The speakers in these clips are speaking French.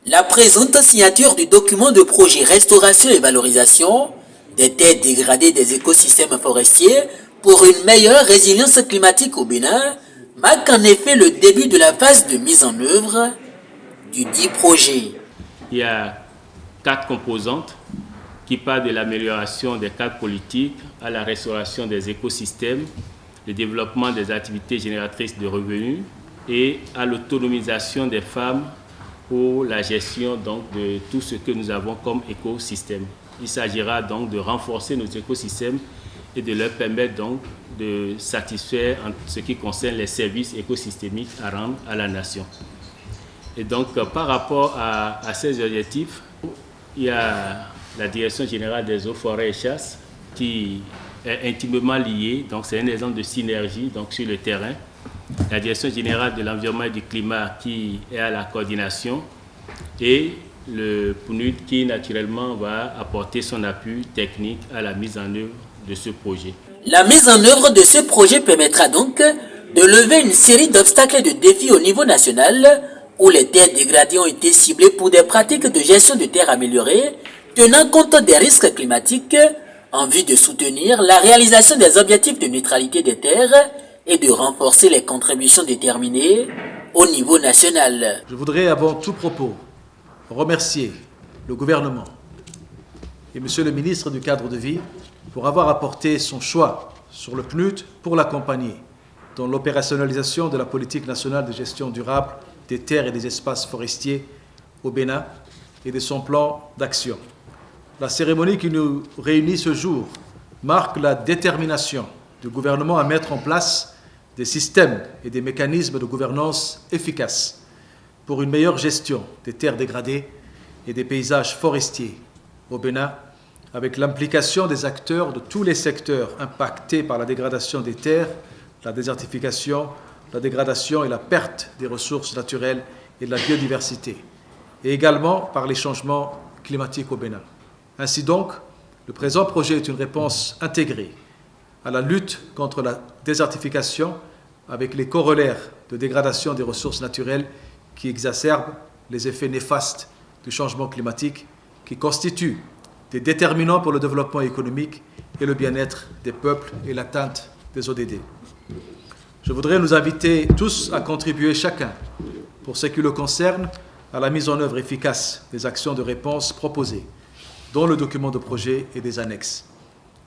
La présente signature du document de projet restauration et valorisation des terres dégradées des écosystèmes forestiers pour une meilleure résilience climatique au Bénin marque en effet le début de la phase de mise en œuvre du dit projet. Il y a 4 composantes qui partent de l'amélioration des cadres politiques à la restauration des écosystèmes, le développement des activités génératrices de revenus et à l'autonomisation des femmes pour la gestion donc, de tout ce que nous avons comme écosystème. Il s'agira donc de renforcer nos écosystèmes et de leur permettre donc de satisfaire en ce qui concerne les services écosystémiques à rendre à la nation. Et donc par rapport à ces objectifs, il y a la Direction générale des eaux, forêts et chasses qui est intimement liée, donc c'est un exemple de synergie donc, sur le terrain. La Direction générale de l'environnement et du climat qui est à la coordination et le PNUD qui naturellement va apporter son appui technique à la mise en œuvre de ce projet. La mise en œuvre de ce projet permettra donc de lever une série d'obstacles et de défis au niveau national où les terres dégradées ont été ciblées pour des pratiques de gestion de terres améliorées tenant compte des risques climatiques en vue de soutenir la réalisation des objectifs de neutralité des terres et de renforcer les contributions déterminées au niveau national. Je voudrais avant tout propos remercier le gouvernement et Monsieur le ministre du Cadre de Vie pour avoir apporté son choix sur le PNUD pour l'accompagner dans l'opérationnalisation de la politique nationale de gestion durable des terres et des espaces forestiers au Bénin et de son plan d'action. La cérémonie qui nous réunit ce jour marque la détermination du gouvernement à mettre en place des systèmes et des mécanismes de gouvernance efficaces pour une meilleure gestion des terres dégradées et des paysages forestiers au Bénin, avec l'implication des acteurs de tous les secteurs impactés par la dégradation des terres, la désertification, la dégradation et la perte des ressources naturelles et de la biodiversité, et également par les changements climatiques au Bénin. Ainsi donc, le présent projet est une réponse intégrée à la lutte contre la désertification avec les corollaires de dégradation des ressources naturelles qui exacerbent les effets néfastes du changement climatique qui constituent des déterminants pour le développement économique et le bien-être des peuples et l'atteinte des ODD. Je voudrais nous inviter tous à contribuer chacun, pour ce qui le concerne, à la mise en œuvre efficace des actions de réponse proposées, dont le document de projet et des annexes.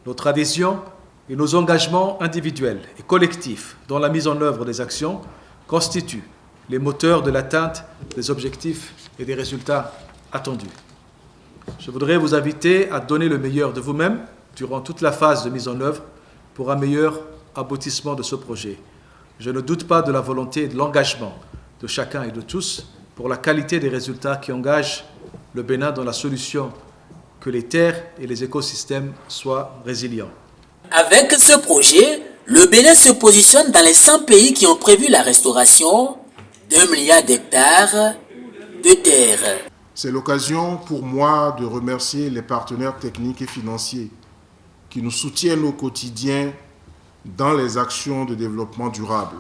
Notre adhésion et nos engagements individuels et collectifs dans la mise en œuvre des actions constituent les moteurs de l'atteinte des objectifs et des résultats attendus. Je voudrais vous inviter à donner le meilleur de vous-même durant toute la phase de mise en œuvre pour un meilleur aboutissement de ce projet. Je ne doute pas de la volonté et de l'engagement de chacun et de tous pour la qualité des résultats qui engagent le Bénin dans la solution que les terres et les écosystèmes soient résilients. Avec ce projet, le Bénin se positionne dans les 100 pays qui ont prévu la restauration d'1 milliard d'hectares de terres. C'est l'occasion pour moi de remercier les partenaires techniques et financiers qui nous soutiennent au quotidien dans les actions de développement durable.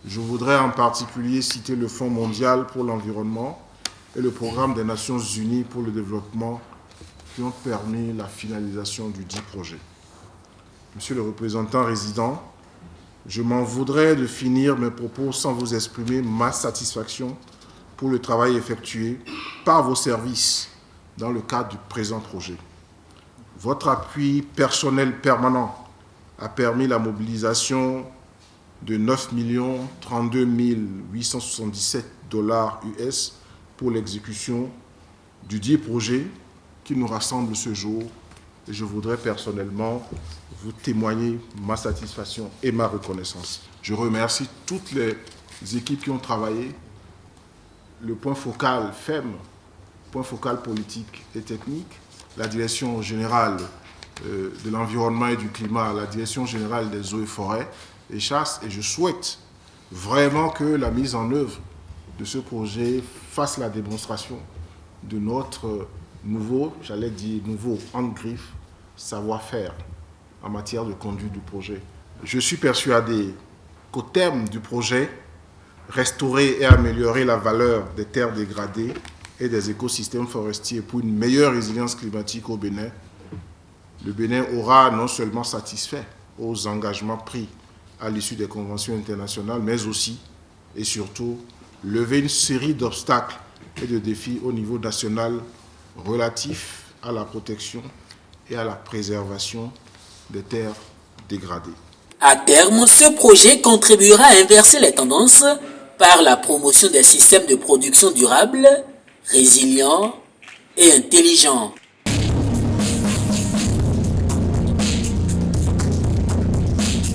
Je voudrais en particulier citer le Fonds mondial pour l'environnement et le Programme des Nations unies pour le développement qui ont permis la finalisation du dit projet. Monsieur le représentant résident, je m'en voudrais de finir mes propos sans vous exprimer ma satisfaction pour le travail effectué par vos services dans le cadre du présent projet. Votre appui personnel permanent a permis la mobilisation de 9 032 877 $ US pour l'exécution du dit projet qui nous rassemble ce jour. Et je voudrais personnellement vous témoigner ma satisfaction et ma reconnaissance. Je remercie toutes les équipes qui ont travaillé. Le point focal FEM, point focal politique et technique, la Direction générale de l'environnement et du climat, la Direction générale des eaux et forêts et chasses. Et je souhaite vraiment que la mise en œuvre de ce projet fasse la démonstration de notre nouveau en-griffe savoir-faire en matière de conduite du projet. Je suis persuadé qu'au terme du projet, restaurer et améliorer la valeur des terres dégradées et des écosystèmes forestiers pour une meilleure résilience climatique au Bénin, le Bénin aura non seulement satisfait aux engagements pris à l'issue des conventions internationales, mais aussi et surtout levé une série d'obstacles et de défis au niveau national relatifs à la protection et à la préservation des terres dégradées. À terme, ce projet contribuera à inverser les tendances par la promotion des systèmes de production durables, résilients et intelligents.